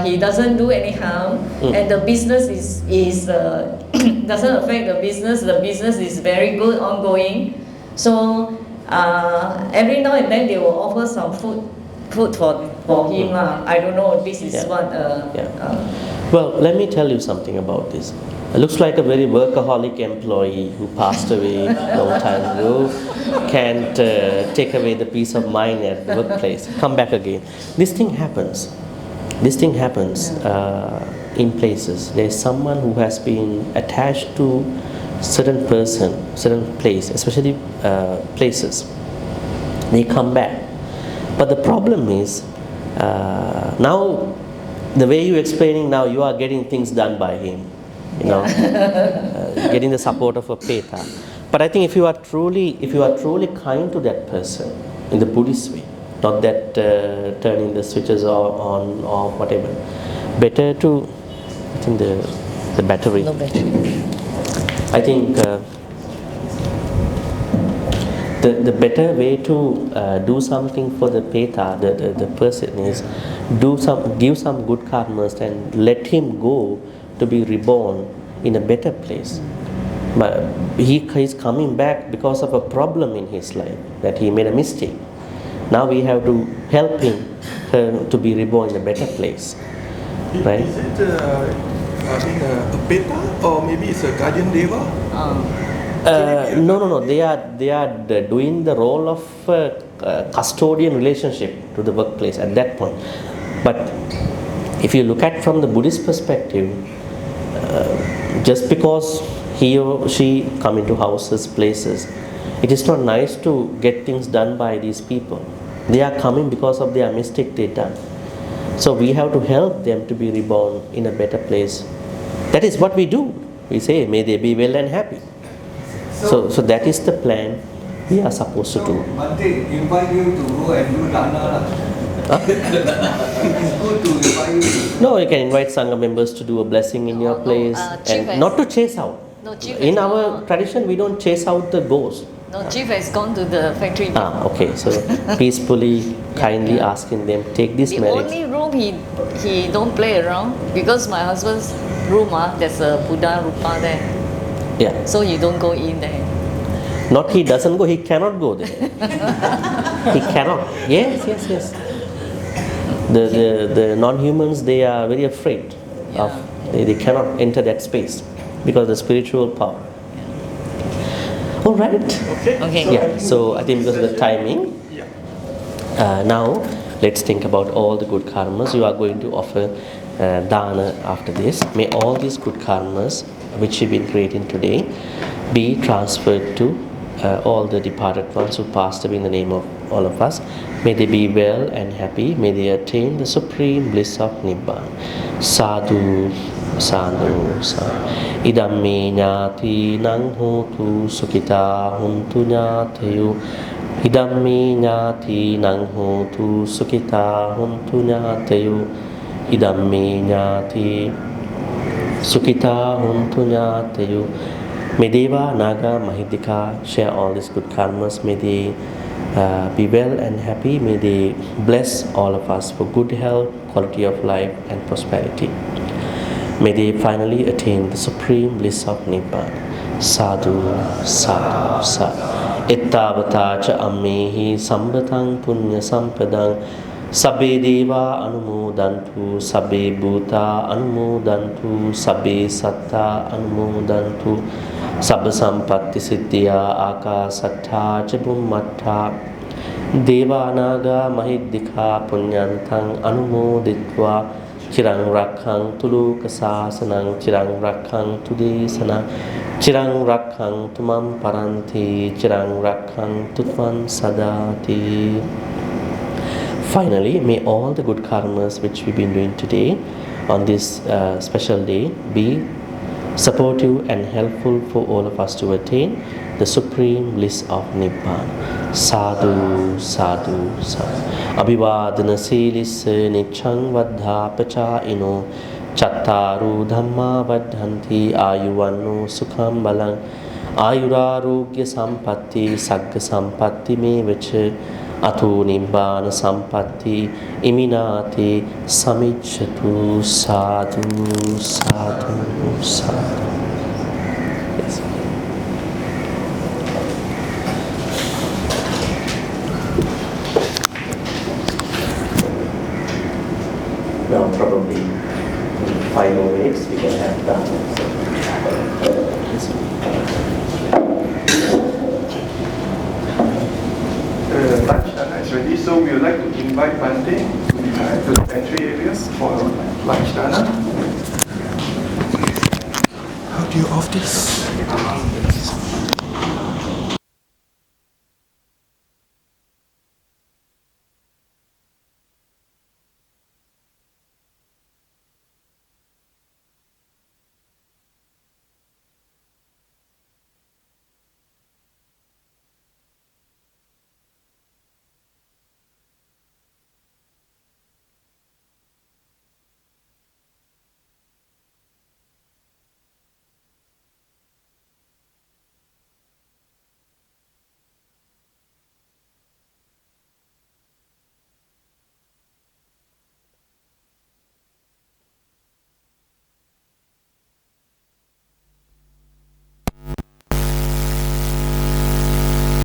He doesn't do any harm, and the business is doesn't affect the business. The business is very good, ongoing. So every now and then they will offer some food for him. I don't know. This is what. Well, let me tell you something about this. It looks like a very workaholic employee who passed away a long time ago, can't take away the peace of mind at the workplace, come back again. This thing happens. This thing happens in places. There's someone who has been attached to certain person, certain place, especially places. They come back. But the problem is, now, the way you're explaining now, you are getting things done by him. You know, getting the support of a peta. But I think if you are truly kind to that person in the Buddhist way, not that turning the switches on or whatever, better to, I think the battery. No battery. I think the better way to do something for the peta, the person, is give some good karmas and let him go to be reborn in a better place. But he is coming back because of a problem in his life, that he made a mistake. Now we have to help him to be reborn in a better place, right? Is it a beta, or maybe it's a guardian deva? No. They are doing the role of custodian relationship to the workplace at that point. But if you look at from the Buddhist perspective, just because he or she come into houses, places, it is not nice to get things done by these people. They are coming because of their mistake they done. So we have to help them to be reborn in a better place. That is what we do. We say, may they be well and happy. So that is the plan we are supposed to do. Bhante, invite you to go and do dana. It's good to invite you to. No, you can invite Sangha members to do a blessing in your place, and not to chase out. No, in our tradition, we don't chase out the ghost. No, Chief has gone to the factory. Okay, so peacefully, kindly asking them, take this marriage. The only room he don't play around, because my husband's room, there's a Buddha Rupa there. Yeah. So you don't go in there. Not he doesn't go, he cannot go there. He cannot. Yes. The non-humans, they are very afraid of, they cannot enter that space because of the spiritual power. All right. Okay. Yeah. So I think because of the timing, now let's think about all the good karmas you are going to offer dana after this. May all these good karmas which you've been creating today be transferred to all the departed ones who passed away in the name of all of us. May they be well and happy. May they attain the supreme bliss of Nibbana. Sadhu, sadhu, sadhu. Idamme ñāti nang hotu sukita huntu ñāteyu. Idamme ñāti nang hotu sukita huntu ñāteyu. Idamme ñāti sukita huntu ñāteyu. May Deva, Naga, Mahidika share all these good karmas. May they be well and happy. May they bless all of us for good health, quality of life and prosperity. May they finally attain the supreme bliss of Nibbana. Sadhu, sadhu, sadhu. Ittavata cha ammehi sambatang punya sampadang Sabbe deva anumodantu, sabbe bhuta anumodantu, sabbe satta anumodantu, sabba sampatti siddhya akasattha ca bhummattha, deva anaga mahiddhika punyantang anumoditva, chirang rakhang tuluka sasanang, chirang rakhang tudesana, chirang rakhang tumam paranti, chirang rakhang tutvan sadati. Finally, may all the good karmas which we've been doing today on this special day be supportive and helpful for all of us to attain the supreme bliss of Nibbana. Sadhu, sadhu, sadhu. Abhivadana silisse nichang vaddha pachaino chattaru dhamma vaddhanti ayuvanno sukham balang ayurarogya sampatti sagga sampatti me vacha Atu nibbana sampatti iminati samicchatu. Sadhu, sadhu, sadhu. Yes. Now probably in 5 more minutes we can have that. Lunch dana is ready, so we would like to invite Bhante to the pantry areas for lunch dana. How do you off this?